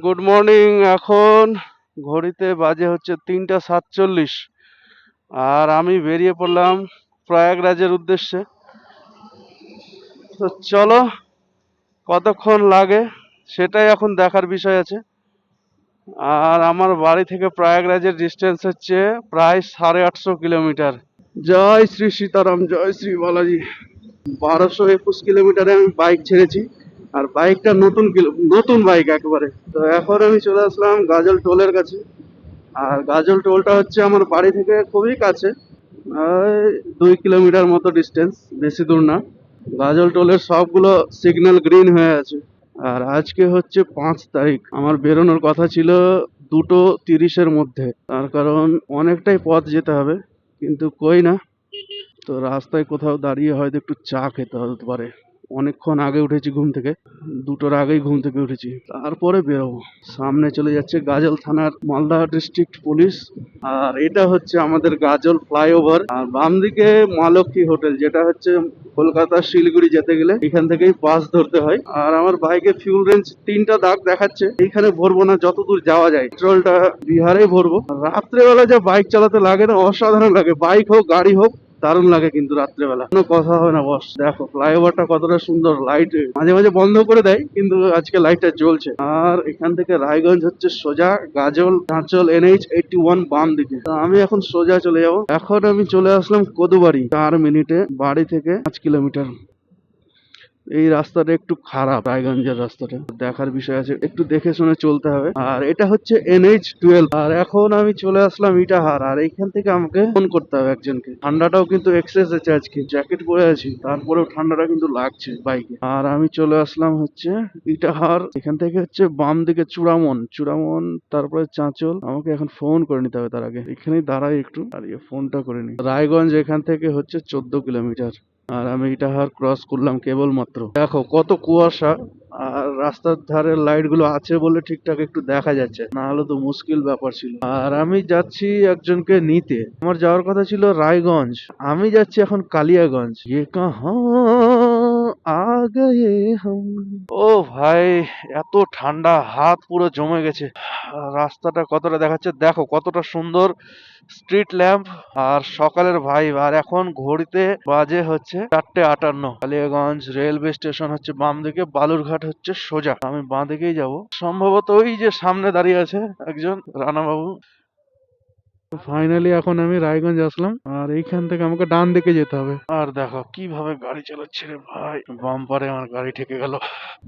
Good morning. এখন ঘড়িতে বাজে হচ্ছে 3টা 47, আর আমি বেরিয়ে পড়লাম প্রয়াগরাজের উদ্দেশ্যে। তো চলো, কতক্ষণ লাগে সেটাই এখন দেখার বিষয় আছে। আর আমার বাড়ি থেকে প্রয়াগরাজের ডিস্টেন্স হচ্ছে প্রায় 850 কিলোমিটার। জয় শ্রী সীতারাম, জয় শ্রী বালাজি। 1221 কিলোমিটারে আমি বাইক ছেড়েছি, আর বাইকটা নতুন নতুন বাইক একেবারে। তো এখন আমি চলে আসলাম গাজল টোলের কাছে। আর গাজল টোলটা হচ্ছে আমার বাড়ি থেকে খুবই কাছে, এই 2 কিলোমিটার মতো ডিস্টেন্স, বেশি দূর না। গাজল টোলের সবগুলো সিগন্যাল গ্রিন হয়ে আছে। আর আজকে হচ্ছে 5 তারিখ, আমার বেরোনোর কথা ছিল 2:30-এর মধ্যে। তার কারণ অনেকটাই পথ যেতে হবে, কিন্তু কই না, তো রাস্তায় কোথাও দাঁড়িয়ে হয়তো একটু চা খেতে হতে পারে। অনেকক্ষণ আগে উঠেছি ঘুম থেকে, 2টোর আগেই ঘুম থেকে উঠেছি, তারপরে বেরোবো। সামনে চলে যাচ্ছে গাজল থানার মালদা ডিস্ট্রিক্ট পুলিশ। আর এটা হচ্ছে আমাদের গাজল ফ্লাইওভার। আর বাম দিকে মা লক্ষ্মী হোটেল, যেটা হচ্ছে কলকাতা শিলিগুড়ি যেতে গেলে এখান থেকেই বাস ধরতে হয়। আর আমার বাইকে ফিউল রেঞ্জ 3টা দাগ দেখাচ্ছে, এইখানে ভরবো না, যতদূর যাওয়া যায় পেট্রোলটা বিহারে ভরবো। রাত্রেবেলা যা বাইক চালাতে লাগে না, অসাধারণ লাগে। বাইক হোক গাড়ি হোক, দারুণ লাগে। কিন্তু রাত্রেবেলা কোনো কথা হয় না বস। দেখো ফ্লাইওভারটা কতটা সুন্দর, লাইট মাঝে মাঝে বন্ধ করে দেয়, কিন্তু আজকে লাইটটা জ্বলছে। আর এখান থেকে রায়গঞ্জ হচ্ছে সোজা, গাজল চাঁচল NH-81 বাম দিকে। তো আমি এখন সোজা চলে যাব। এখন আমি চলে আসলাম কদুবাড়ি, 4 মিনিটে বাড়ি থেকে 5 কিলোমিটার। এই রাস্তাটা একটু খারাপ, রায়গঞ্জের রাস্তাটা দেখার বিষয় আছে, একটু দেখে শুনে চলতে হবে। আর এটা হচ্ছে NH-12। আর এখন আমি চলে আসলাম ইটাহার, আর এইখান থেকে আমাকে ফোন করতে হবে একজনকে। ঠান্ডাটাও কিন্তু এক্সেস আছে, আজকে জ্যাকেট পরে আছি, তারপরেও ঠান্ডাটা কিন্তু লাগছে বাইকে। আর আমি চলে আসলাম হচ্ছে ইটাহার। এখান থেকে হচ্ছে বাম দিকে চূড়ামন, চূড়ামন, তারপরে চাঁচল। আমাকে এখন ফোন করে নিতে হবে, তার আগে এখানেই দাঁড়াই একটু, আর ফোনটা করে নি। রায়গঞ্জ এখান থেকে হচ্ছে 14 কিলোমিটার। আর আমি ইটাহার ক্রস করলাম কেবল মাত্র। দেখো কত কুয়াশা, আর রাস্তার ধারের লাইট গুলো আছে বলে ঠিকঠাক একটু দেখা যাচ্ছে, না হলে তো মুশকিল ব্যাপার ছিল। আর আমি যাচ্ছি একজনকে নিতে। আমার যাওয়ার কথা ছিল রায়গঞ্জ, আমি যাচ্ছি এখন কালিয়াগঞ্জ। ये कहाँ आ गए हम। ও ভাই, এত ঠান্ডা, হাত পুরো জমে গেছে। আর রাস্তাটা কতটা দেখাচ্ছে দেখো, কতটা সুন্দর স্ট্রিট ল্যাম্প আর সকালের ভাইব। আর এখন ঘড়িতে বাজে হচ্ছে 4টে 58। কালিয়াগঞ্জ রেলওয়ে স্টেশন হচ্ছে বাম দিকে, বালুরঘাট হচ্ছে সোজা। আমি বাঁ দিকেই যাব সম্ভবত। ওই যে সামনে দাঁড়িয়ে আছে একজন, রানা বাবু। ফাইনালি এখন আমি রায়গঞ্জ আসলাম, আর এইখান থেকে আমাকে ডান দিকে যেতে হবে। আর দেখো কিভাবে গাড়ি চালাচ্ছে রে ভাই, বাম্পারে আমার গাড়ি ঠেকে গেল।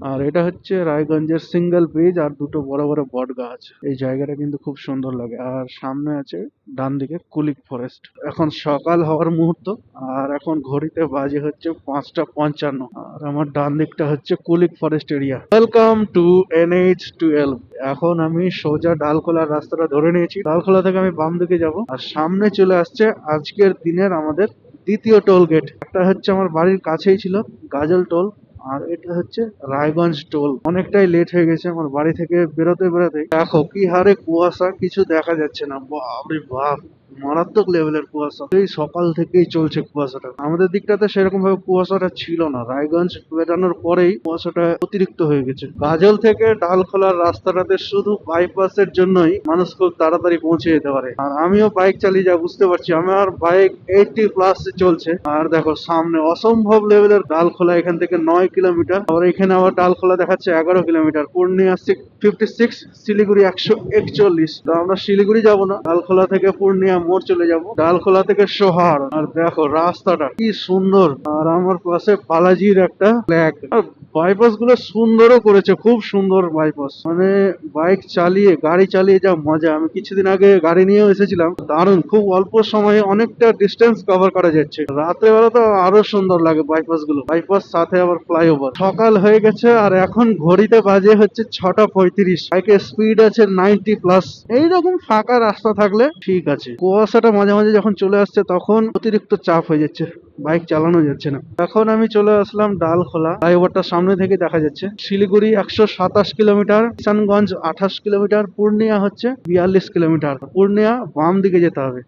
আর এটা হচ্ছে রায়গঞ্জের সিঙ্গেল ব্রিজ, আর দুটো বড় বড় বট গাছ। এই জায়গাটা কিন্তু খুব সুন্দর লাগে। আর সামনে আছে ডান দিকে কুলিক ফরেস্ট। এখন সকাল হওয়ার মুহূর্ত, আর এখন ঘড়িতে বাজে হচ্ছে 5টা 55। আর আমার ডান দিকটা হচ্ছে Kulik forest area. Welcome to NH-12। এখন আমি সোজা ডালখোলার রাস্তাটা ধরে নিয়েছি। ডালখোলা থেকে আমি বাম দিকে যাব, আর সামনে চলে আসছে আজকের দিনের আমাদের দ্বিতীয় টোল গেট। একটা হচ্ছে আমার বাড়ির কাছেই ছিল, গাজল টোল। আর এটা হচ্ছে রায়গঞ্জ টোল। অনেকটাই লেট হয়ে গেছে আমার বাড়ি থেকে বেরোতে বেরোতে। দেখো কি হারে কুয়াশা, কিছু দেখা যাচ্ছে না। বাপরে বাপ, মারাত্মক লেভেলের কুয়াশা। এই সকাল থেকেই চলছে কুয়াশাটা। আমাদের দিকটাতে সেরকম ভাবে কুয়াশাটা ছিল না, রায়গঞ্জ বেরানোর পরেই কুয়াশাটা অতিরিক্ত হয়ে গেছে। গাজল থেকে ডালখোলার রাস্তাটাতে শুধু বাইপাসের জন্যই মানুষ খুব তাড়াতাড়ি পৌঁছে যেতে পারে। আর আমিও বাইক চালিয়ে যা বুঝতে পারছি, আমার বাইক 80+ চলছে। আর দেখো সামনে অসম্ভব লেভেলের ডালখোলা, এখান থেকে 9 কিলোমিটার। আবার এখানে আবার ডালখোলা দেখাচ্ছে 11 কিলোমিটার। পূর্ণিয়া 56, শিলিগুড়ি 141। তো আমরা শিলিগুড়ি যাব না, ডালখোলা থেকে পূর্ণিয়া মোড় চলে যাব, ডালখোলা থেকে সোহার। আর দেখো রাস্তাটা কি সুন্দর, আর আমার পাশে বালাজির একটা ফ্ল্যাগ। আর বাইপাস গুলো সুন্দরও করেছে, খুব সুন্দর বাইপাস। মানে বাইক চালিয়ে, গাড়ি চালিয়ে যা মজা। আমি কিছুদিন আগে গাড়ি নিয়েও এসেছিলাম, দারুণ। খুব অল্প সময়ে অনেকটা ডিস্টেন্স কভার করা যাচ্ছে। রাতের বেলা তো আরো সুন্দর লাগে বাইপাস গুলো, বাইপাস সাথে আবার ফ্লাইওভার। সকাল হয়ে গেছে, আর এখন ঘড়িতে বাজে হচ্ছে 6টা 35। বাইকের স্পিড আছে 90+। এইরকম ফাঁকা রাস্তা থাকলে ঠিক আছে, কুয়াশাটা মাঝে মাঝে যখন চলে আসছে তখন অতিরিক্ত চাপ হয়ে যাচ্ছে, বাইক চালানো যাচ্ছে না। এখন আমি চলে আসলাম ডালখোলা, ফ্লাইওভারটা সামনে থেকে দেখা যাচ্ছে। শিলিগুড়ি 127 কিলোমিটার, কিষানগঞ্জ 28 কিলোমিটার, পূর্ণিয়া হচ্ছে 42 কিলোমিটার। পূর্ণিয়া বাম দিকে যেতে হবে।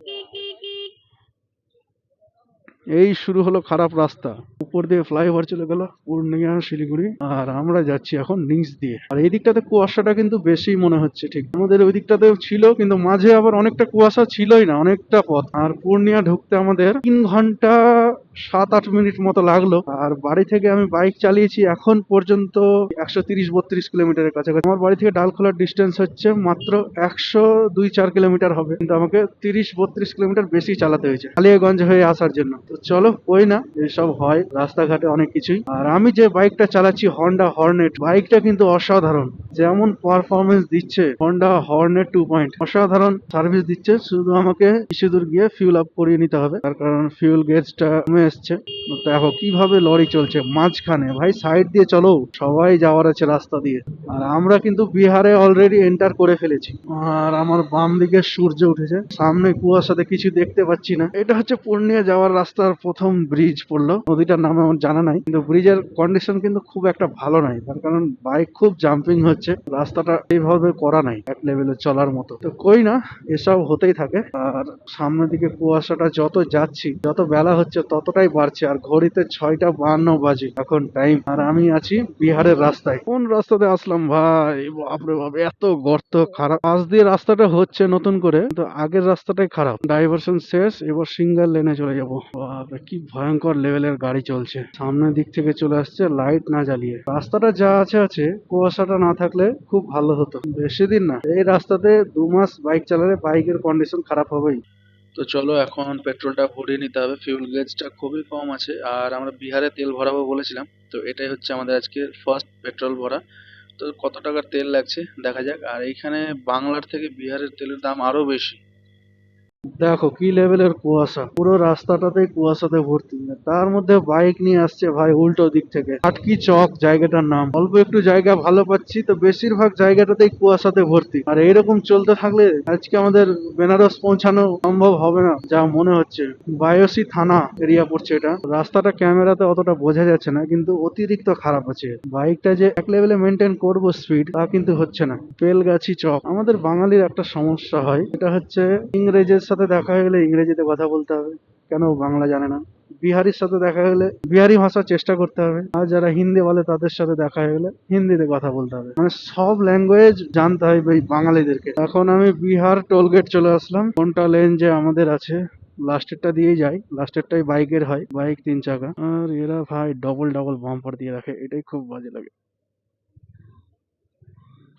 এই শুরু হলো খারাপ রাস্তা, উপর দিয়ে ফ্লাইওভার চলে গেল পূর্ণিয়া শিলিগুড়ি, আর আমরা যাচ্ছি এখন নিচ দিয়ে। আর এই দিকটাতে কুয়াশাটা কিন্তু বেশি মনে হচ্ছে, ঠিক আমাদের ওই দিকটাতেও ছিল কিন্তু মাঝে আবার অনেকটা কুয়াশা ছিলই না, অনেকটা পথ। আর পূর্ণিয়া ঢুকতে আমাদের 3 ঘন্টা 7-8 মিনিট মতো লাগলো। আর বাড়ি থেকে আমি বাইক চালিয়েছি এখন পর্যন্ত 130-32 কিলোমিটারের কাছাকাছি। আমার বাড়ি থেকে ডালখোলার ডিস্টেন্স হচ্ছে মাত্র 102-4 কিলোমিটার হবে, কিন্তু আমাকে 30-32 কিলোমিটার বেশি চালাতে হয়েছে কালিয়াগঞ্জ হয়ে আসার জন্য। তো চলো কই না, এসব হয় রাস্তাঘাটে অনেক কিছুই। আর আমি যে বাইকটা চালাচ্ছি হন্ডা হর্নেট, বাইকটা কিন্তু অসাধারণ, যেমন পারফরমেন্স দিচ্ছে হন্ডা হর্নেট 2 পয়েন্ট, অসাধারণ সার্ভিস দিচ্ছে। শুধু আমাকে কিছু দূর গিয়ে ফিউল আপ করিয়ে নিতে হবে, তার কারণ ফিউল গেজটা কমে এসছে। দেখো কিভাবে লরি চলছে মাঝখানে, ভাই সাইড দিয়ে চলো, সবাই যাওয়ার আছে রাস্তা দিয়ে। আর আমরা কিন্তু বিহারে অলরেডি এন্টার করে ফেলেছি। আর আমার বাম দিকে সূর্য উঠেছে, সামনে কুয়াশাতে কিছু দেখতে পাচ্ছি না। এটা হচ্ছে পূর্ণিয়া যাওয়ার রাস্তার প্রথম ব্রিজ পড়লো, নদীটার নাম আমার জানা নাই, কিন্তু ব্রিজের কন্ডিশন কিন্তু খুব একটা ভালো নাই, তার কারণ বাইক খুব জাম্পিং হচ্ছে, রাস্তাটা এইভাবে করা নাই এক লেভেলে চলার মতো। তো কই না, এসব হতেই থাকে। আর সামনের দিকে কুয়াশাটা যত যাচ্ছি, যত বেলা হচ্ছে ততটাই বাড়ছে। আর ঘড়িতে 6টা 52 বাজে এখন টাইম, আর আমি আছি বিহারের রাস্তায়। কোন রাস্তাতে আসলাম ভাই, বাপরে বাপ, এত গর্ত, খারাপ পাশ দিয়ে রাস্তাটা হচ্ছে নতুন করে, কিন্তু আগের রাস্তাটাই খারাপ। ডাইভারশন শেষ, এবার সিঙ্গেল লেনে চলে যাবো। বাপরে কি ভয়ঙ্কর লেভেলের গাড়ি চলছে, সামনের দিক থেকে চলে আসছে লাইট না জ্বালিয়ে। রাস্তাটা যা আছে আছে, কুয়াশাটা না থাকলে খুব ভালো হতো। বেশি দিন না, এই রাস্তাতে 2 মাস বাইক চালালে বাইকের কন্ডিশন খারাপ হবেই। তো চলো এখন পেট্রোলটা ভরিয়ে নিতে হবে, ফিউল গেজটা খুবই কম আছে। আর আমরা বিহারে তেল ভরাবো বলেছিলাম, তো এটাই হচ্ছে আমাদের আজকে ফার্স্ট পেট্রোল ভরা। তো কত টাকার তেল লাগছে দেখা যাক। আর এইখানে বাংলার থেকে বিহারের তেলের দাম আরো বেশি। দেখো কি লেভেলের কুয়াশা, পুরো রাস্তাটাতেই কুয়াশাতে ভর্তি। তার মধ্যে বাইক নিয়ে আসছে ভাই উল্টো দিক থেকে, আটকি চক জায়গাটার নাম। অল্প একটু জায়গা ভালো পাচ্ছি, তো বেশিরভাগ জায়গাটাতেই কুয়াশাতে ভর্তি। আর এইরকম চলতে থাকলে আজকে আমাদের বেনারস পৌঁছানো সম্ভব হবে না যা মনে হচ্ছে। বায়োসি থানা এরিয়া পড়ছে এটা। রাস্তাটা ক্যামেরাতে অতটা বোঝা যাচ্ছে না, কিন্তু অতিরিক্ত খারাপ আছে। বাইকটা যে এক লেভেলে মেনটেন করবো স্পিড, তা কিন্তু হচ্ছে না। বেলগাছি চক, আমাদের বাঙালির একটা সমস্যা হয়, এটা হচ্ছে ইংরেজের সাথে দেখা হয়ে গেলে ইংরেজিতে কথা বলতে হবে, কেন বাংলা জানে না। বিহারির সাথে দেখা গেলে বিহারি ভাষার চেষ্টা করতে হবে, আর যারা হিন্দি বলে তাদের সাথে দেখা হয়ে গেলে হিন্দিতে কথা বলতে হবে। মানে সব ল্যাঙ্গুয়েজ জানতে হয় এই বাঙালিদেরকে। এখন আমি বিহার টোল গেট চলে আসলাম। কোনটা লেন যে আমাদের আছে, লাস্টেরটা দিয়েই যাই, লাস্টেরটাই বাইকের হয়, বাইক 3 চাকা। আর এরা ভাই ডবল ডবল বাম্পার দিয়ে রাখে, এটাই খুব বাজে লাগে।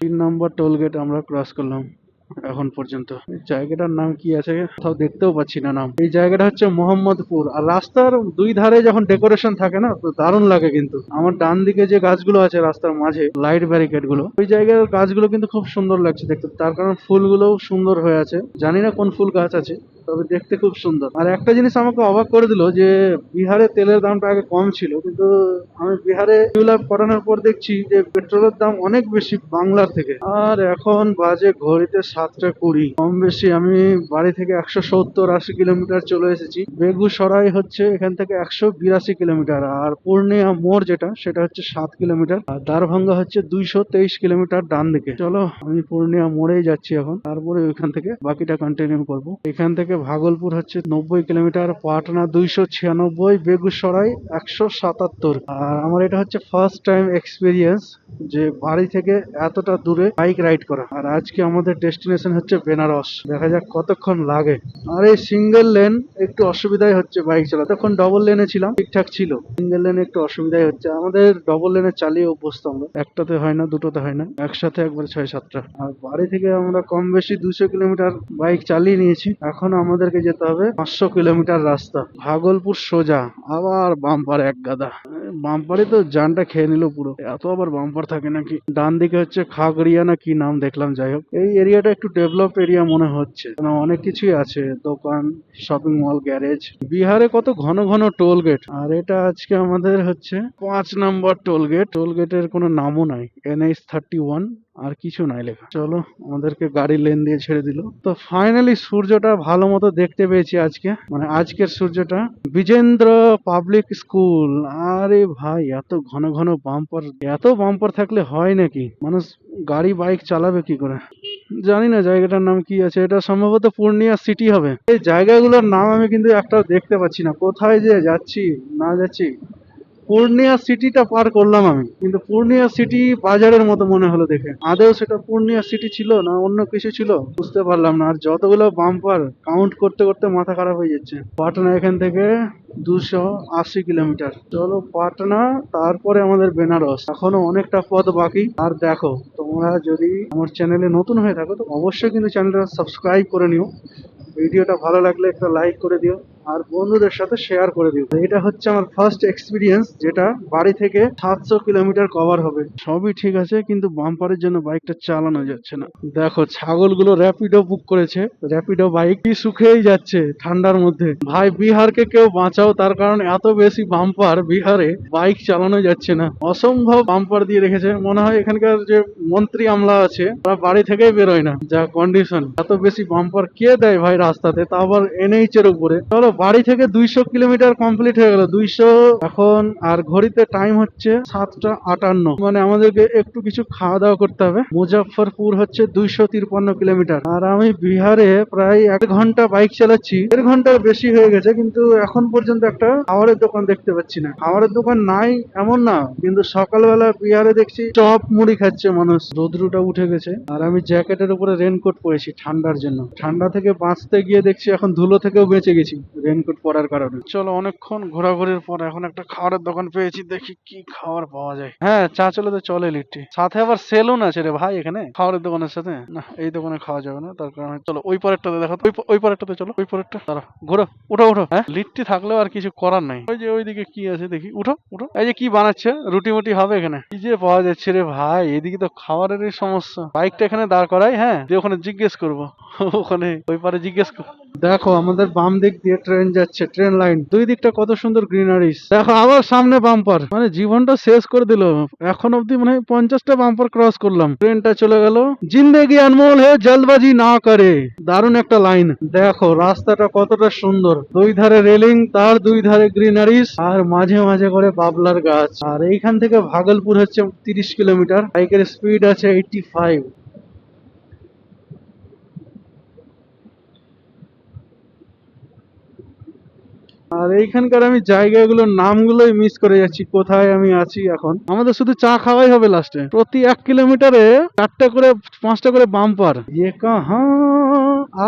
3 নম্বর টোল গেট আমরা ক্রস করলাম এখন পর্যন্ত। এই জায়গাটার নাম কি আছে, কোথাও দেখতেও পাচ্ছি না নাম। এই জায়গাটা হচ্ছে মোহাম্মদপুর। আর রাস্তার 2 ধারে যখন ডেকোরেশন থাকে না, তো দারুণ লাগে। কিন্তু আমার ডান দিকে যে গাছগুলো আছে রাস্তার মাঝে, লাইট ব্যারিকেড গুলো, ওই জায়গার গাছগুলো কিন্তু খুব সুন্দর লাগছে দেখতে, তার কারণ ফুলগুলোও সুন্দর হয়ে আছে। জানি না কোন ফুল গাছ আছে, তবে দেখতে খুব সুন্দর। আর একটা জিনিস আমাকে অবাক করে দিল, যে বিহারে তেলের দামটা আগে কম ছিল, কিন্তু আমি বিহারে ফিউল আপ করানোর পর দেখছি যে পেট্রোলের দাম অনেক বেশি বাংলার থেকে। আর এখন বাজে ঘড়িতে 7টা 20, কম বেশি আমি বাড়ি থেকে 170-80 কিলোমিটার চলে এসেছি। বেগুসরাই হচ্ছে এখান থেকে 182 কিলোমিটার, আর পূর্ণিয়া মোড় যেটা, সেটা হচ্ছে 7 কিলোমিটার, আর দারভাঙ্গা হচ্ছে 223 কিলোমিটার ডান দিকে। চলো আমি পূর্ণিয়া মোড়েই যাচ্ছি এখন, তারপরে ওইখান থেকে বাকিটা কন্টিনিউ করব। এখান থেকে ভাগলপুর হচ্ছে 90 কিলোমিটার, পাটনা 296, বেগুসরাই 177। আর আমার এটা হচ্ছে ফার্স্ট টাইম এক্সপিরিয়েন্স যে বাড়ি থেকে এতটা দূরে বাইক রাইড করা। আর আজকে আমাদের ডেস্টিনেশন হচ্ছে বেনারস, দেখা যাক কতক্ষণ লাগে। আর এই সিঙ্গেল লেন একটু অসুবিধাই হচ্ছে বাইক চালাতে, তখন ডবল লেনে ছিলাম ঠিকঠাক ছিল, সিঙ্গেল লেনে একটু অসুবিধাই হচ্ছে। আমাদের ডবল লেনে চালিয়ে অভ্যস্ত আমরা, একটাতে হয় না, দুটোতে হয় না, একসাথে একবারে 6-7টা। আর বাড়ি থেকে আমরা কম বেশি 200 কিলোমিটার বাইক চালিয়ে নিয়েছি, এখন আমাদেরকে যেতে হবে 500 কিলোমিটার রাস্তা ভাগলপুর সোজা। আবার বাম্পার এক গাদা, বাম্পারে তো জানটা খেয়ে নিল পুরো, এত আবার বাম্পার থাকে নাকি। ডান দিকে হচ্ছে খাগড়িয়া না কি নাম দেখলাম, যাই হোক এই এরিয়াটা একটু ডেভেলপ এরিয়া মনে হচ্ছে, কারণ অনেক কিছুই আছে, দোকান, শপিং মল, গ্যারেজ। বিহারে কত ঘন ঘন টোল গেট। আর এটা আজকে আমাদের হচ্ছে 5 নম্বর টোল গেট। টোল গেটের কোনো নামও নাই, NH-31 আর কিছু নাই লেখা। চলো আমাদেরকে গাড়ি লেন দিয়ে ছেড়ে দিল। তো ফাইনালি সূর্যটা ভালো মতো দেখতে পেয়েছি আজকে, মানে আজকের সূর্যটা। Bijendra public school. আরে ভাই এত ঘন ঘন বাম্পার, এত বাম্পার থাকলে হয় নাকি, মানুষ গাড়ি বাইক চালাবে কি করে। জানি না জায়গাটার নাম কি আছে, এটা সম্ভবত পূর্ণিয়া সিটি হবে। এই জায়গাগুলোর নাম আমি কিন্তু একটাও দেখতে পাচ্ছি না, কোথায় যে যাচ্ছি না যাচ্ছি। পূর্ণিয়া সিটিটা পার করলাম আমি, কিন্তু পূর্ণিয়া সিটি বাজারের মতো মনে হলো দেখে। আদেও সেটা পূর্ণিয়া সিটি ছিল না অন্য কিছু ছিল বুঝতে পারলাম না। আর যতগুলো বাম্পার কাউন্ট করতে করতে মাথা খারাপ হয়ে যাচ্ছে। পাটনা এখান থেকে 280 কিলোমিটার। চলো পাটনা, তারপরে আমাদের বেনারস। এখনো অনেকটা পথ বাকি। আর দেখো, তোমরা যদি আমার চ্যানেলে নতুন হয়ে থাকো তো অবশ্যই কিন্তু চ্যানেলটা সাবস্ক্রাইব করে নিও। ভিডিওটা ভালো লাগলে একটা লাইক করে দিও আর বন্ধুদের সাথে শেয়ার করে দিও। এটা হচ্ছে আমার ফার্স্ট এক্সপিরিয়েন্স, যেটা বাড়ি থেকে 700 কিলোমিটার কভার হবে। সবই ঠিক আছে, কিন্তু বাম্পারের জন্য বাইকটা চালানো যাচ্ছে না। দেখো ছাগলগুলো র্যাপিডো বুক করেছে, র্যাপিডো বাইক কি শুকিয়েই যাচ্ছে ঠান্ডার মধ্যে। ভাই বিহারকে কেউ বাঁচাও, তার কারণ এত বেশি বাম্পার বিহারে, বাইক চালানো যাচ্ছে না। অসম্ভব বাম্পার দিয়ে রেখেছে, মনে হয় এখানকার যে মন্ত্রী আমলা আছে তারা বাড়ি থেকেই বেরোয় না, যা কন্ডিশন। এত বেশি বাম্পার কে দেয় ভাই রাস্তাতে, তা আবার এনএইচ এর উপরে। চলো বাড়ি থেকে 200 কিলোমিটার কমপ্লিট হয়ে গেল, 200 এখন। আর ঘড়িতে টাইম হচ্ছে 7টা 58, মানে আমাদেরকে একটু কিছু খাওয়া দাওয়া করতে হবে। মুজফ্ফরপুর হচ্ছে 253 কিলোমিটার। আর আমি বিহারে প্রায় 1 ঘন্টা বাইক চালাচ্ছি, 1.5 ঘন্টার বেশি হয়ে গেছে, কিন্তু এখন পর্যন্ত একটা খাবারের দোকান দেখতে পাচ্ছি না। খাবারের দোকান নাই এমন না, কিন্তু সকালবেলা বিহারে দেখছি চপ মুড়ি খাচ্ছে মানুষ। রোদ্রুটা উঠে গেছে আর আমি জ্যাকেটের উপরে রেনকোট পরেছি ঠান্ডার জন্য। ঠান্ডা থেকে বাঁচতে গিয়ে দেখছি এখন ধুলো থেকেও বেঁচে গেছি রেনকোট পরার কারণে। চলো অনেকক্ষণ ঘোরাঘুরির পর এখন একটা খাবারের দোকান পেয়েছি, দেখি কি খাবার পাওয়া যায়। হ্যাঁ চা চলে তো চলে লিট্টি, সাথে আবার সেলুন আছে রে ভাই এখানে খাবারের দোকানের সাথে। না এই দোকানে খাওয়া যাবে না, তার কারণে চলো ওই পরেরটাতে দেখো তো। ওই পরেরটাতে চলো, ওই পরেরটা দাঁড়া, ঘোরো, উঠো উঠো। হ্যাঁ লিট্টি থাকলেও আর কিছু করার নাই। ওই যে ওইদিকে কি আছে দেখি, উঠো উঠো। এই যে কি বানাচ্ছে, রুটি মুটি হবে এখানে? কি যে পাওয়া যাচ্ছে রে ভাই, এদিকে তো খাবারেরই সমস্যা। বাইকটা এখানে দাঁড় করাই, হ্যাঁ দিয়ে ওখানে জিজ্ঞেস করবো, ওখানে ওই পারে জিজ্ঞেস কর। দেখো আমাদের বাম দিক দিয়ে ট্রেন যাচ্ছে, ট্রেন লাইন, দুই দিকটা কত সুন্দর গ্রিনারিস। দেখো আবার সামনে বাম্পার, মানে জীবনটা শেষ করে দিল। এখন অব্দি মানে 50টা বাম্পার ক্রস করলাম, ট্রেনটা চলে গেল। জিন্দেগি আনমোল হে জলবাজি না করে, দারুণ একটা লাইন। দেখো রাস্তাটা কতটা সুন্দর, দুই ধারে রেলিং, তার দুই ধারে গ্রিনারিস, আর মাঝে মাঝে করে বাবলার গাছ। আর এইখান থেকে ভাগলপুর হচ্ছে 30 কিলোমিটার, বাইকের স্পিড আছে 85। আর এইখানকার আমি জায়গাগুলোর নামগুলোই মিস করে যাচ্ছি, কোথায় আমি আছি এখন। আমাদের শুধু চা খাওয়াই হবে লাস্টে। প্রতি 1 কিলোমিটারে 4টা করে 5টা করে বাম্পার। ये कहाँ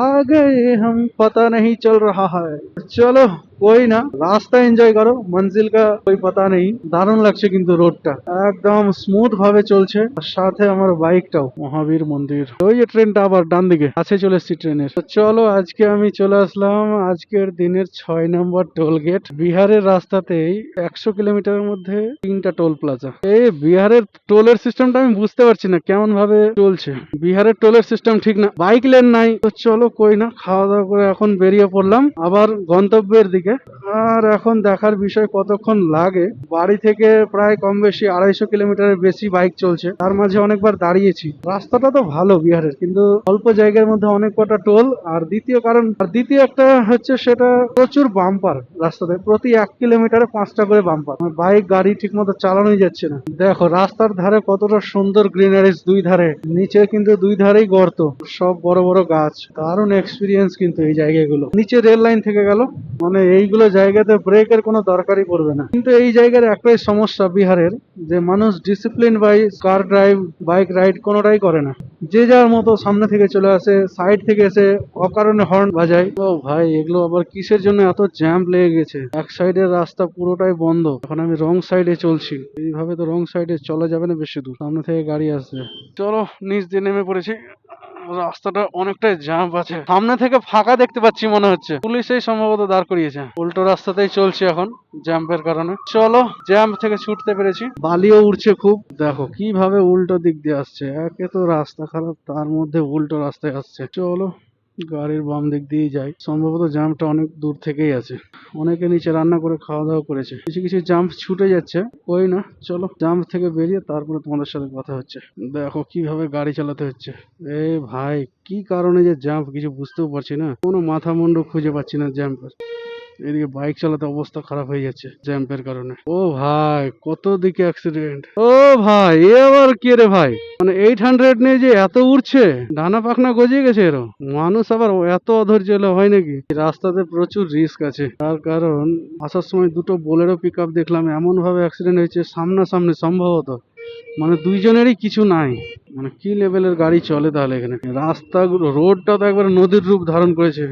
आ गए हम पता नहीं चल रहा है। চলো कोई না, রাস্তা এনজয় করো, মঞ্জিল কা কোই পাতা নেই। দারুণ লাগছে কিন্তু রোডটা একদম স্মুথ ভাবে চলছে, আর সাথে আমার বাইকটাও। মহাবীর মন্দির, ওই যে ট্রেনটা আবার ডান দিকে কাছে চলে এসেছি ট্রেনের। তো চলো আজকে আমি চলে আসলাম আজকের দিনের 6 নম্বর টোল গেট। বিহারের রাস্তাতেই 100 কিলোমিটারের মধ্যে 3টা টোল প্লাজা। এই বিহারের টোলের সিস্টেমটা আমি বুঝতে পারছি না কেমন ভাবে চলছে। বিহারের টোলের সিস্টেম ঠিক না, বাইক লেন নাই। তো চলো কই না, খাওয়া দাওয়া করে এখন বেরিয়ে পড়লাম আবার গন্তব্যের দিকে। আর এখন দেখার বিষয় কতক্ষণ লাগে। বাড়ি থেকে প্রায় কম বেশি 250 কিলোমিটারের বেশি বাইক চলছে, তার মাঝে অনেকবার দাঁড়িয়েছি। রাস্তাটা তো ভালো বিহারের, কিন্তু অল্প জায়গার মধ্যে অনেক কটা টোল। আর দ্বিতীয় একটা হচ্ছে সেটা প্রচুর বাম্পার রাস্তাতে, প্রতি 1 কিলোমিটারে 5টা করে বাম্পার। বাইক গাড়ি ঠিক মতো চালানোই যাচ্ছে না। দেখো রাস্তার ধারে কতটা সুন্দর গ্রিনারিস, দুই ধারে, নিচে কিন্তু দুই ধারেই গর্ত, সব বড় বড় গাছ। দারুণ এক্সপিরিয়েন্স কিন্তু এই জায়গাগুলো। নিচে রেল লাইন থেকে গেল, মানে এইগুলো জায়গাতে ব্রেকের কোনো দরকারই পড়বে না। কিন্তু এই জায়গার একটাই সমস্যা বিহারের, যে মানুষ discipline by car drive bike ride কোনোটাই করে না। যে যার মতো সামনে থেকে চলে আসে, সাইড থেকে এসে অকারণে হর্ন বাজায়। ও ভাই এগুলো আবার কিসের জন্য এত জ্যাম লেগে গেছে। এক সাইডের রাস্তা পুরোটাই বন্ধ, এখন আমি রং সাইডে চলছি। এইভাবে তো রং সাইডে চলা যাবে না বেশি দূর, সামনে থেকে গাড়ি আসবে। চলো নিচ দিয়ে নেমে পড়েছি। রাস্তাটা অনেকটাই জ্যাম আছে, সামনে থেকে ফাঁকা দেখতে পাচ্ছি মনে হচ্ছে, পুলিশই সম্ভবত দাঁড় করিয়েছে। উল্টো রাস্তাতেই চলছি এখন জ্যাম্পের কারণে। চলো জ্যাম্প থেকে ছুটতে পেরেছি। বালিও উঠছে খুব, দেখো কিভাবে উল্টো দিক দিয়ে আসছে। একে তো রাস্তা খারাপ, তার মধ্যে উল্টো রাস্তায় আসছে। চলো গাড়ির বাম দিক দিয়ে যাই, সম্ভবত জাম্পটা অনেক দূর থেকেই আছে। অনেকে নিচে রান্না করে খাওয়া দাওয়া করেছে, কিছু কিছু জাম্প ছুটে যাচ্ছে। ওই না, চলো জাম্প থেকে বেরিয়ে তারপরে তোমাদের সাথে কথা হচ্ছে। দেখো কিভাবে গাড়ি চালাতে হচ্ছে। এ ভাই কি কারণে যে জাম্প কিছু বুঝতেও পারছি না, কোনো মাথা মুন্ডু খুঁজে পাচ্ছি না জাম্পের। এদিকে বাইক চালাতে অবস্থা খারাপ হয়ে যাচ্ছে জ্যাম্পের কারণে। ও ভাই, কত দিকে অ্যাক্সিডেন্ট! ও ভাই, এ আবার কে রে ভাই? মানে 800 নিয়ে যে এত উড়ছে, ডানা পাখনা গজিয়ে গেছে এরও। মানুষ আবার এত অধৈর্য হলে হয় নাকি? রাস্তাতে প্রচুর রিস্ক আছে, তার কারণ আসার সময় দুটো বোলেরো পিক আপ দেখলাম, এমন ভাবে অ্যাক্সিডেন্ট হয়েছে সামনাসামনি সম্ভবত, মানে দুইজনেরই কিছু নাই। মানে কি লেভেলের গাড়ি চলে তাহলে এখানে! রাস্তাগুলো, রোডটা তো একবার নদীর রূপ ধারণ করেছে,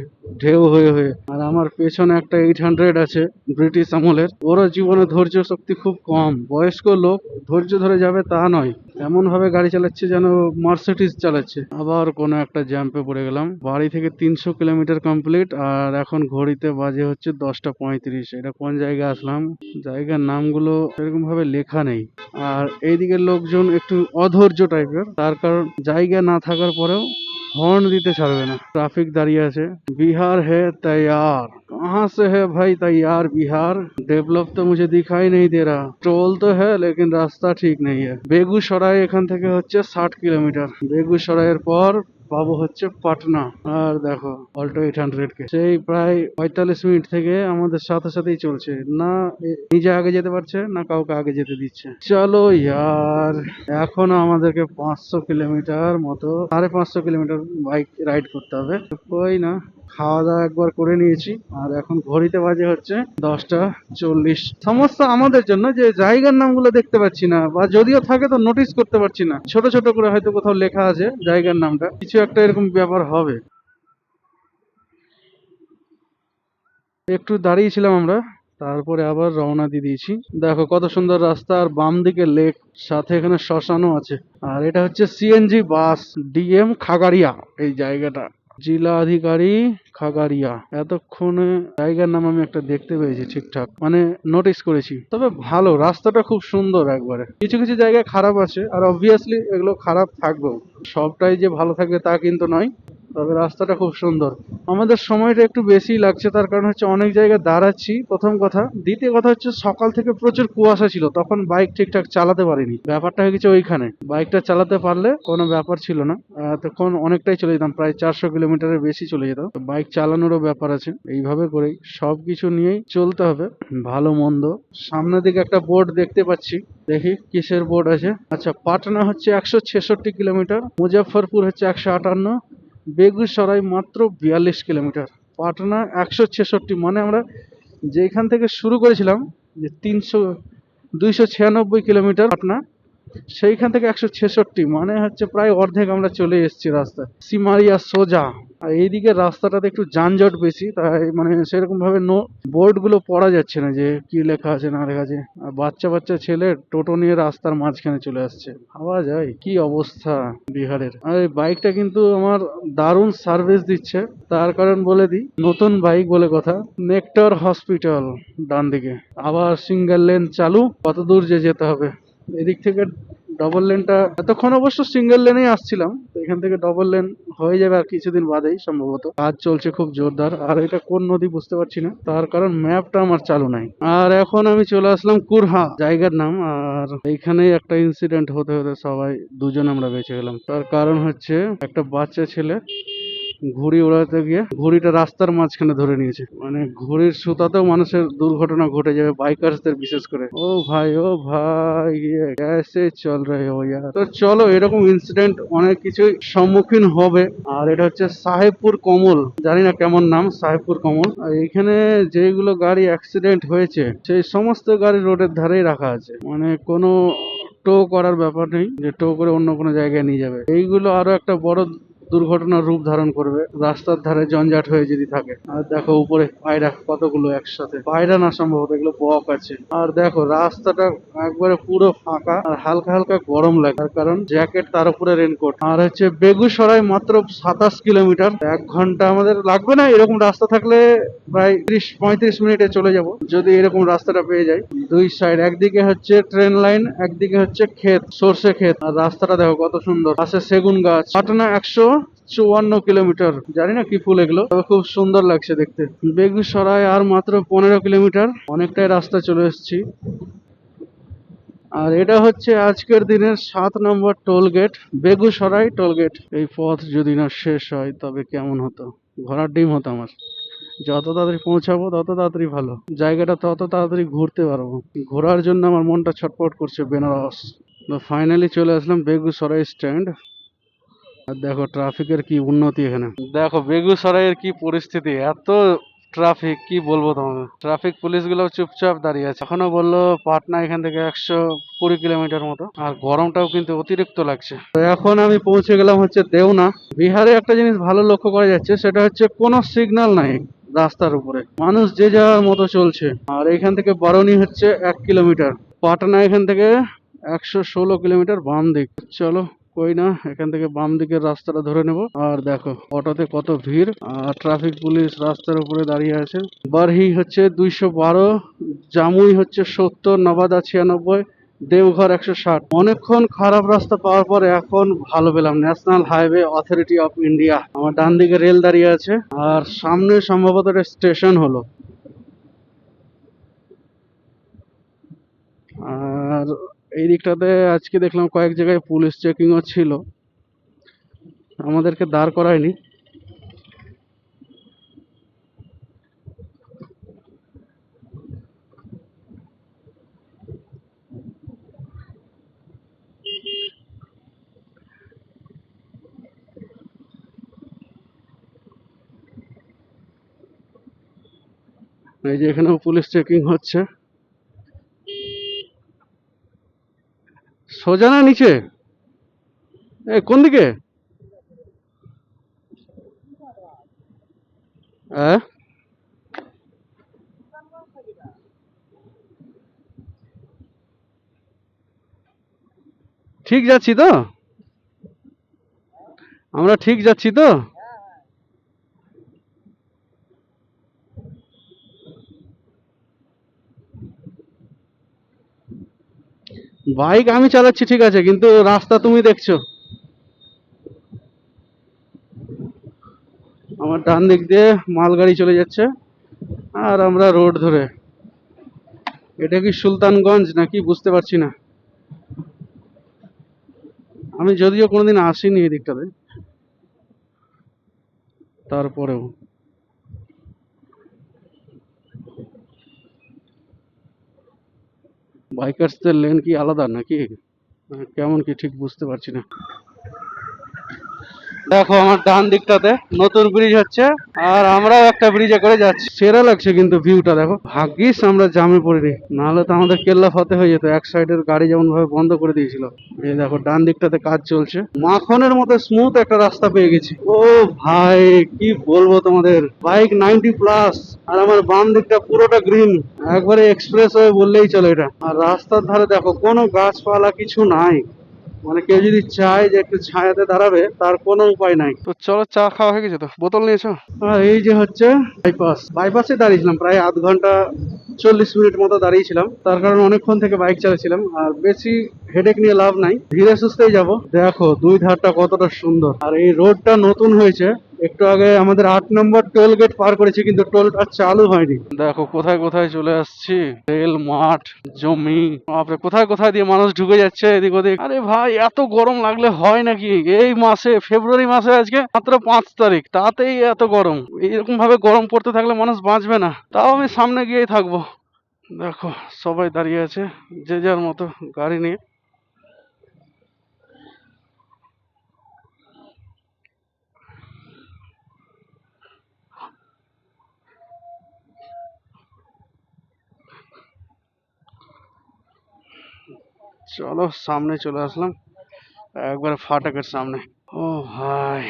ঢেউ হয়ে হয়ে। আর আমার পেছনে একটা 800 আছে ব্রিটিশ আমলের, ওরও জীবনে ধৈর্য শক্তি খুব কম। বয়স্ক লোক ধৈর্য ধরে যাবে তা নয়, এমন ভাবে গাড়ি চালাচ্ছে যেন মার্সিডিজ চালাচ্ছে। আবার কোনো একটা জ্যাম্পে পড়ে গেলাম। বাড়ি থেকে 300 কিলোমিটার কমপ্লিট, আর এখন ঘড়িতে বাজে হচ্ছে 10টা 35। এটা কোন জায়গায় আসলাম? জায়গার নামগুলো এরকম ভাবে লেখা নেই। আর এইদিকের লোকজন একটু অধৈর্য টাইপের, তার কারণ জায়গা না থাকার পরেও হর্ন দিতে ছাড়বে না। ট্রাফিক দাঁড়িয়ে আছে। बिहार है तैयार। कहाँ से है भाई तैयार बिहार? डेवलप तो मुझे दिखाई नहीं दे रहा। टोल तो है लेकिन रास्ता ठीक नहीं है। বেগুসরাই এখান থেকে হচ্ছে 60 কিলোমিটার। বেগুসরাইয়ের পর পাবো হচ্ছে পাটনা। আর দেখো অল্টো 800 কে সেই প্রায় 45 মিনিট থেকে আমাদের সাথে সাথেই চলছে, না নিজে আগে যেতে পারছে না কাউকে আগে যেতে দিচ্ছে। চলো ইয়ার, এখনো আমাদেরকে 500 কিলোমিটার মতো, 550 কিলোমিটার বাইক রাইড করতে হবে। কই না, খাওয়া দাওয়া একবার করে নিয়েছি, আর এখন ঘড়িতে বাজে হচ্ছে 10টা 40। সমস্যা আমাদের জন্য যে জায়গার নামগুলো দেখতে পাচ্ছি না, বা যদিও থাকে তো নোটিস করতে পারছি না। ছোট ছোট করে হয়তো কোথাও লেখা আছে জায়গার নামটা, কিছু একটা এরকম ব্যাপার হবে। একটু দাঁড়িয়েছিলাম আমরা, তারপরে আবার রওনা দিয়ে দিয়েছি। দেখো কত সুন্দর রাস্তা, আর বাম দিকে লেক, সাথে এখানে শ্মশানও আছে। আর এটা হচ্ছে সিএনজি বাস, ডিএম খাগাড়িয়া এই জায়গাটা, জেলা অধিকারী খাগাড়িয়া। এতক্ষণে জায়গার নাম আমি একটা দেখতে পেয়েছি ঠিকঠাক, মানে নোটিস করেছি। তবে ভালো, রাস্তাটা খুব সুন্দর একবারে। কিছু কিছু জায়গায় খারাপ আছে, আর অবভিয়াসলি এগুলো খারাপ থাকবেও, সবটাই যে ভালো থাকবে তা কিন্তু নয়। তবে রাস্তাটা খুব সুন্দর। আমাদের সময়টা একটু বেশি লাগছে, তার কারণ হচ্ছে অনেক জায়গায় দাঁড়াচ্ছি, প্রথম কথা। দ্বিতীয় কথা হচ্ছে সকাল থেকে প্রচুর কুয়াশা ছিল, তখন বাইক ঠিকঠাক চালাতে পারিনি। ব্যাপারটা হয়ে গেছে ওইখানে। বাইকটা চালাতে পারলে কোনো ব্যাপার ছিল না, তখন অনেকটাই চলে যেতাম, প্রায় 400 কিলোমিটারের বেশি চলে যেতাম। বাইক চালানোরও ব্যাপার আছে, এইভাবে করেই সবকিছু নিয়েই চলতে হবে, ভালো মন্দ। সামনের দিকে একটা বোর্ড দেখতে পাচ্ছি, দেখি কিসের বোর্ড আছে। আচ্ছা, পাটনা হচ্ছে 166 কিলোমিটার, মুজফ্ফরপুর হচ্ছে 158, বেগুসরাই মাত্র 42 কিলোমিটার। পাটনা 166, মানে আমরা যেখান থেকে শুরু করেছিলাম যে 296 কিলোমিটার পাটনা, সেইখান থেকে 166, মানে হচ্ছে প্রায় অর্ধেক আমরা চলে এসেছি রাস্তা। সিমারিয়া সোজা। আর এইদিকে রাস্তাটাতে একটু যানজট বেশি, তাই মানে সেরকম ভাবে বোর্ড গুলো পড়া যাচ্ছে না যে কি লেখা আছে না লেখা আছে। আর বাচ্চা বাচ্চা ছেলে টোটো নিয়ে রাস্তার মাঝখানে চলে আসছে, ভাবা যায় কি অবস্থা বিহারের। আর এই বাইকটা কিন্তু আমার দারুণ সার্ভিস দিচ্ছে, তার কারণ বলে দিই, নতুন বাইক বলে কথা। নেক্টর হসপিটাল ডান দিকে, আবার সিঙ্গেল লেন চালু, কত দূর যে যেতে হবে। এদিক থেকে ডবল লেনটা, এতক্ষণ অবশ্য সিঙ্গেল লেনেই আসছিলাম, তো এখান থেকে ডবল লেন হয়ে যাবে আর কিছুদিন বাদেই সম্ভবত। কাজ চলছে খুব জোরদার। আর এটা কোন নদী বুঝতে পারছি না, তার কারণ ম্যাপটা আমার চালু নাই। আর এখন আমি চলে আসলাম কুরহা জায়গার নাম। আর এইখানে একটা ইনসিডেন্ট হতে হতে সবাই, দুজন আমরা বেঁচে গেলাম। তার কারণ হচ্ছে একটা বাচ্চা ছেলে ঘুড়ি উড়াতে গিয়ে ঘুড়িটা রাস্তার মাঝখানে ধরে নিয়েছে। মানে ঘুড়ির সুতাতেও মানুষের দুর্ঘটনা ঘটে যাবে, বাইকার্সদের বিশেষ করে। ও ভাই ये कैसे चल रहे हो यार। তো চলো, এরকম ইনসিডেন্ট অনেক কিছুই সম্মুখীন হবে। আর এটা হচ্ছে সাহেবপুর কমল, জানি না কেমন নাম, সাহেবপুর কমল। আর এখানে যেগুলো গাড়ি অ্যাক্সিডেন্ট হয়েছে সেই সমস্ত গাড়ি রোডের ধারেই রাখা আছে, মানে কোনো টো করার ব্যাপার নেই যে টো করে অন্য কোনো জায়গায় নিয়ে যাবে। এইগুলো আরো একটা বড় দুর্ঘটনার রূপ ধারণ করবে রাস্তার ধারে জঞ্জাট হয়ে যদি থাকে। আর দেখো উপরে পায়রা কতগুলো একসাথে, পায়রা না সম্ভবত এগুলো বক আছে। আর দেখো রাস্তাটা একবারে পুরো ফাঁকা, আর হালকা হালকা গরম লাগে, তার কারণ জ্যাকেট, তার উপরে রেনকোট। আর হচ্ছে বেগুসরাই মাত্র 27 কিলোমিটার, 1 ঘন্টা আমাদের লাগবে না। এরকম রাস্তা থাকলে প্রায় 30-35 মিনিটে চলে যাব, যদি এরকম রাস্তাটা পেয়ে যাই। দুই সাইড, একদিকে হচ্ছে ট্রেন লাইন, একদিকে হচ্ছে ক্ষেত, সর্ষে ক্ষেত। আর রাস্তাটা দেখো কত সুন্দর, পাশে সেগুন গাছ। পাটনা 154 কিলোমিটার, জানি না কি ফুল এগুলো, তবে খুব সুন্দর লাগছে দেখতে। বেগুসরাই আর মাত্র 15 কিলোমিটার, অনেকটাই রাস্তা চলে এসেছি। আর এটা হচ্ছে আজকের দিনের 7 নম্বর toll gate, Begusarai toll gate. এই পথ যদি না শেষ হয় তবে কেমন হতো, ঘোড়ার ডিম হতো আমার। যত তাড়াতাড়ি পৌঁছাবো তত তাড়াতাড়ি ভালো, জায়গাটা তত তাড়াতাড়ি ঘুরতে পারবো। ঘোরার জন্য আমার মনটা ছটফট করছে বেনারস। তো ফাইনালি চলে আসলাম বেগুসরাই স্ট্যান্ড। আর দেখো ট্রাফিকের কি উন্নতি এখানে, দেখো বেগুসরাইয়ের কি পরিস্থিতি, এত ট্রাফিক কি বলবো তোমাদের। ট্রাফিক পুলিশ গুলো চুপচাপ দাঁড়িয়ে আছে। এখনো বললো পাটনা এখান থেকে 120 কিলোমিটার মতো, আর গরমটাও কিন্তু অতিরিক্ত লাগছে। তো এখন আমি পৌঁছে গেলাম হচ্ছে দেওনা। বিহারে একটা জিনিস ভালো লক্ষ্য করা যাচ্ছে, সেটা হচ্ছে কোনো সিগন্যাল নাই রাস্তার উপরে, মানুষ যে যার মতো চলছে। আর এখান থেকে বারণি হচ্ছে 1 কিলোমিটার, পাটনা এখান থেকে 116 কিলোমিটার বাম দিক। চলো কই না, এখান থেকে বাম দিকের রাস্তাটা ধরে নেব। আর দেখো অটোতে কত ভিড়, আর ট্রাফিক পুলিশ রাস্তার উপরে দাঁড়িয়ে আছে। বারহি হচ্ছে 212, জামুই হচ্ছে 70, নবাদা 96, দেওঘর 160। অনেকক্ষণ খারাপ রাস্তা পাওয়ার পরে এখন ভালো পেলাম। National highway authority of India. আমার ডান দিকে রেল দাঁড়িয়ে আছে, আর সামনে সম্ভবত একটা স্টেশন হলো। আর এই দিকটাতে আজকে দেখলাম কয়েক জায়গায় পুলিশ চেকিংও ছিল, আমাদেরকে দাঁড় করায়নি। এই যে এখানেও পুলিশ চেকিং হচ্ছে। সোজা না নিচে? কোন দিকে? হ্যাঁ, ঠিক যাচ্ছি তো? আমরা ঠিক যাচ্ছি তো? বাইক আমি চালাচ্ছি ঠিক আছে, কিন্তু রাস্তা তুমি দেখছো। আমার ডান দিক দিয়ে মালগাড়ি চলে যাচ্ছে, আর আমরা রোড ধরে। এটা কি সুলতানগঞ্জ নাকি বুঝতে পারছি না। আমি যদিও কোনোদিন আসিনি এই দিকটাতে, তারপরেও বাইকার্সদের লেন কি আলাদা নাকি কেমন কি ঠিক বুঝতে পারছি না। দেখো আমার ডান দিকটাতে নতুন ব্রিজ হচ্ছে, আর আমরাও একটা ব্রিজে করে যাচ্ছি। সেরা লাগছে কিন্তু ভিউটা দেখো। ভাগ্যিস আমরা জামে পড়িনি, নাহলে তো আমাদের কেল্লা ফতে হয়ে যেত। এক সাইডের গাড়ি যেমন ভাবে বন্ধ করে দিয়েছিল। এই দেখো ডান দিকটাতে কাজ চলছে, মাখনের মতো স্মুথ একটা রাস্তা পেয়ে গেছি। ও ভাই কি বলবো তোমাদের, বাইক 90+, আর আমার বাম দিকটা পুরোটা গ্রিন, একবারে এক্সপ্রেস ওয়ে বললেই চলে এটা। আর রাস্তার ধারে দেখো কোনো গাছপালা কিছু নাই, মানে কেউ যদি চায় যে একটু ছায়াতে দাঁড়াবে তার কোনো উপায় নাই। তো চলো, চা খাওয়া হয়ে গেছে তো? বোতল নিয়েছো? এই যে হচ্ছে বাইপাসে দাঁড়িয়েছিলাম প্রায় আধ ঘন্টা 40 মিনিট মতো দাঁড়িয়েছিলাম, তার কারণ অনেকক্ষণ থেকে বাইক চালাচ্ছিলাম। আর বেশি হেডেক নিয়ে লাভ নাই, ধীরে সুস্থেই যাব। দেখো দুই ধারটা কতটা সুন্দর, আর এই রোডটা নতুন হয়েছে। একটু আগে আমাদের 8 নম্বর টোল গেট পার করেছি, কিন্তু টোলটা চালু হয়নি। দেখো কোথায় কোথায় চলে আসছি, রেল মাঠ, জমি, বাপরে কোথায় কোথায় দিয়ে মানুষ ঢুকে যাচ্ছে এদিক ওদিক। আরে ভাই এত গরম লাগলে হয় নাকি? এই মাসে, ফেব্রুয়ারি মাসে আজকে মাত্র 5 তারিখ, তাতেই এত গরম। এইরকম ভাবে গরম পড়তে থাকলে মানুষ বাঁচবে না। তাও আমি সামনে গিয়েই থাকবো। দেখো সবাই দাঁড়িয়ে আছে যে যার মতো গাড়ি নিয়ে। চলো সামনে চলে আসলাম, একবারে ফাটাকের সামনে। ও ভাই,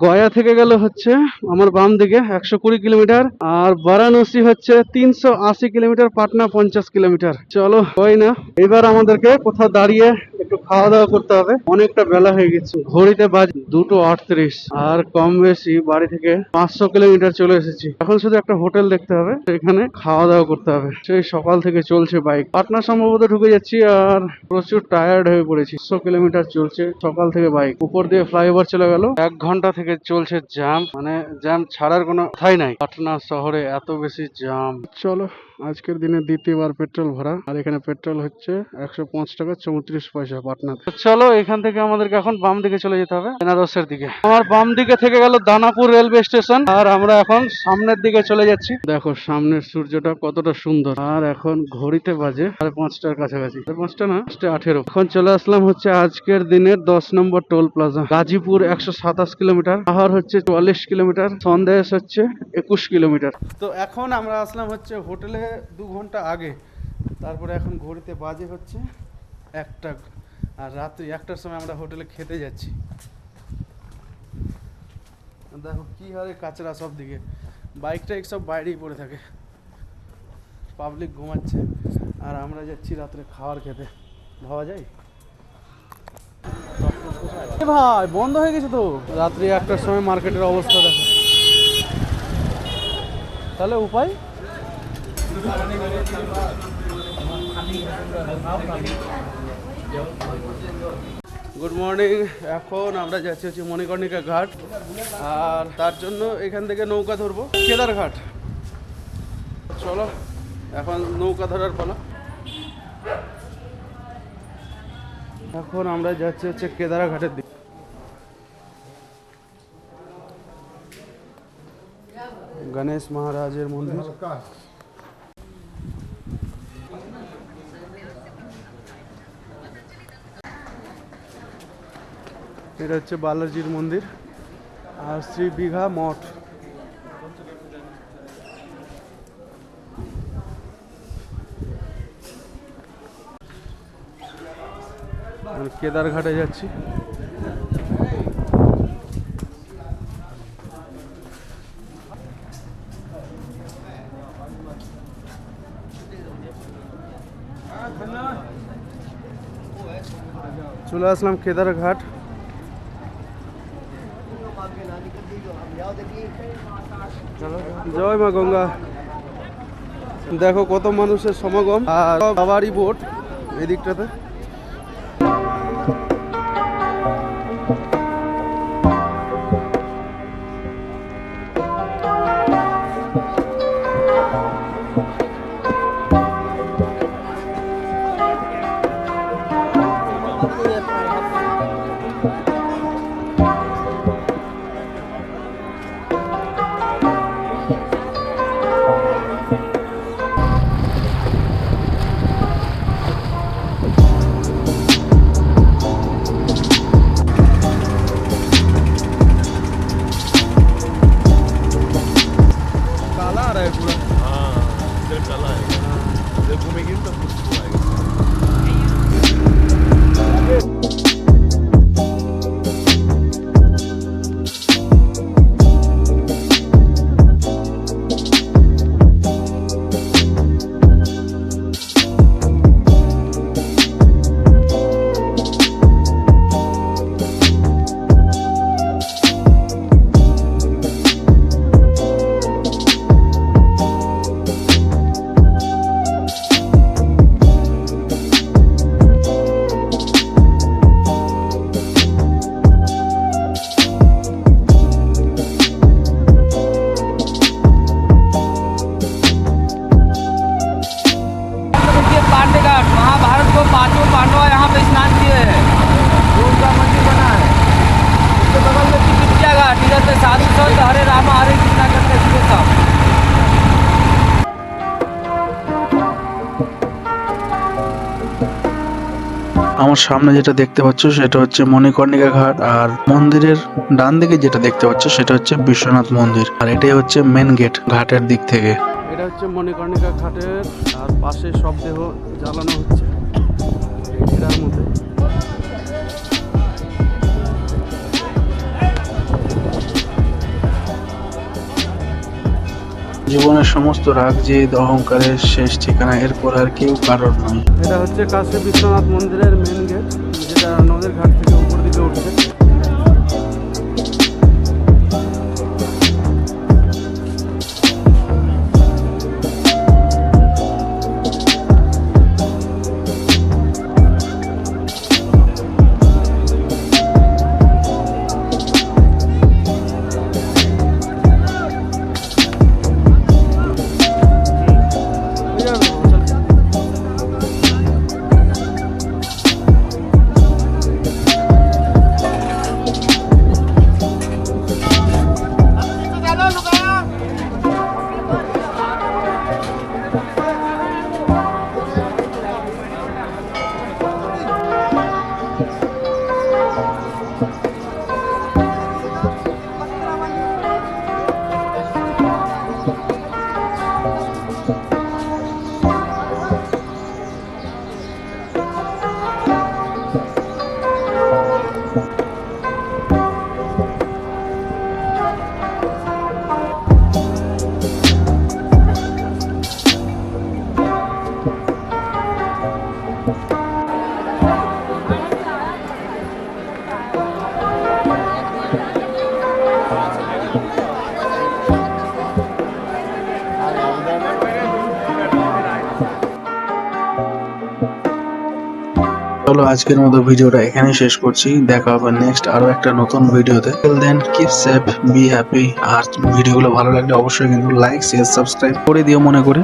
গয়া থেকে গেল হচ্ছে আমার বাম দিকে 120 কিলোমিটার, আর বারাণসী হচ্ছে 380 কিলোমিটার, পাটনা 50 কিলোমিটার। চলো হয় না, এবার আমাদেরকে কোথাও দাঁড়িয়ে একটু খাওয়া দাওয়া করতে হবে, অনেকটা বেলা হয়ে গেছে। ঘড়িতে বাজে 2:38, আর কম বেশি বাড়ি থেকে 500 কিলোমিটার চলে এসেছি। এখন শুধু একটা হোটেল দেখতে হবে, এখানে খাওয়া দাওয়া করতে হবে। সেই সকাল থেকে চলছে বাইক, পাটনা সম্ভবত ঢুকে যাচ্ছি, আর প্রচুর টায়ার্ড হয়ে পড়েছি। 100 কিলোমিটার চলছে সকাল থেকে বাইক, উপর দিয়ে ফ্লাইওভার চলে গেল। 1 ঘন্টা থেকে চলছে জ্যাম, মানে জ্যাম ছাড়ার কোনো কথাই নাই। পাটনা শহরে এত বেশি জ্যাম। চলো আজকের দিনে দ্বিতীয়বার পেট্রোল ভরা, আর এখানে পেট্রোল হচ্ছে 105 টাকা 34 পয়সা পাটনা। চলো এখান থেকে আমাদেরকে এখন বাম দিকে চলে যেতে হবে, বেনারসের দিকে। আমার বাম দিকে থেকে গেল দানাপুর রেলওয়ে স্টেশন, আর আমরা এখন সামনের দিকে চলে যাচ্ছি। দেখো সামনের সূর্যটা কতটা সুন্দর। আর এখন ঘড়িতে বাজে 5:30টার কাছাকাছি, 5:30 না 5:18। এখন চলে আসলাম হচ্ছে আজকের দিনের 10 নম্বর টোল প্লাজা। গাজীপুর 127 কিলোমিটার, পাহাড় হচ্ছে 44 কিলোমিটার, সন্দেশ হচ্ছে 21 কিলোমিটার। তো এখন আমরা আসলাম হচ্ছে হোটেলে 2 ঘন্টা আগে। তারপরে এখন ঘড়িতে বাজে হচ্ছে 1টা, আর রাত্রি 1টার সময় আমরা হোটেলে খেতে যাচ্ছি। দেখো কি হারে কাচরা সব দিকে, বাইকটা সব বাইরেই পড়ে থাকে, পাবলিক ঘুমাচ্ছে, আর আমরা যাচ্ছি রাত্রে খাবার খেতে। ভাবা যায় ভাই, বন্ধ হয়ে গেছে তো। রাত্রি 1টার সময় মার্কেটের অবস্থা দেখো, তাহলে উপায়। Good morning. এখন আমরা যাচ্ছি হচ্ছে মণিকর্ণিকা ঘাট, আর তার জন্য এখান থেকে নৌকা ধরবো কেদারঘাট। চলো এখন নৌকা ধরার পালা। এখন আমরা যাচ্ছি হচ্ছে কেদারঘাটের দিকে। গণেশ মহারাজের মন্দির। এটা হচ্ছে বালাজির মন্দির, আর শ্রী দীঘা মঠ। কেদারঘাটে যাচ্ছি। চলে আসলাম কেদারঘাট। জয় মা গঙ্গা। দেখো কত মানুষের সমাগম, আর বাবারই বোট এই দিকটাতে। আমার সামনে যেটা দেখতে পাচ্ছ সেটা হচ্ছে মণিকর্ণিকা ঘাট, আর মন্দিরের ডান দিকে যেটা দেখতে পাচ্ছ সেটা হচ্ছে বিশ্বনাথ মন্দির, আর এটাই হচ্ছে মেন গেট ঘাটের দিক থেকে। এটা হচ্ছে মণিকর্ণিকা ঘাটের, আর পাশে সব দেহ জ্বালানো হচ্ছে এটার মধ্যে। জীবনের সমস্ত রাগ জেদ অহংকারের শেষ ঠিকানা, এরপর আর কেউ কারোর নয়। এটা হচ্ছে কাশী বিশ্বনাথ মন্দিরের মেন গেট, যেটা নদীর ঘাট থেকে উপর দিকে উঠছে। চলো আজকের মতো ভিডিওটা এখানেই শেষ করছি। দেখা হবে নেক্সট আরো একটা নতুন ভিডিওতে। Till then keep safe, be happy. আর ভিডিওগুলো ভালো লাগলে অবশ্যই কিন্তু লাইক শেয়ার সাবস্ক্রাইব করে দিও মনে করে।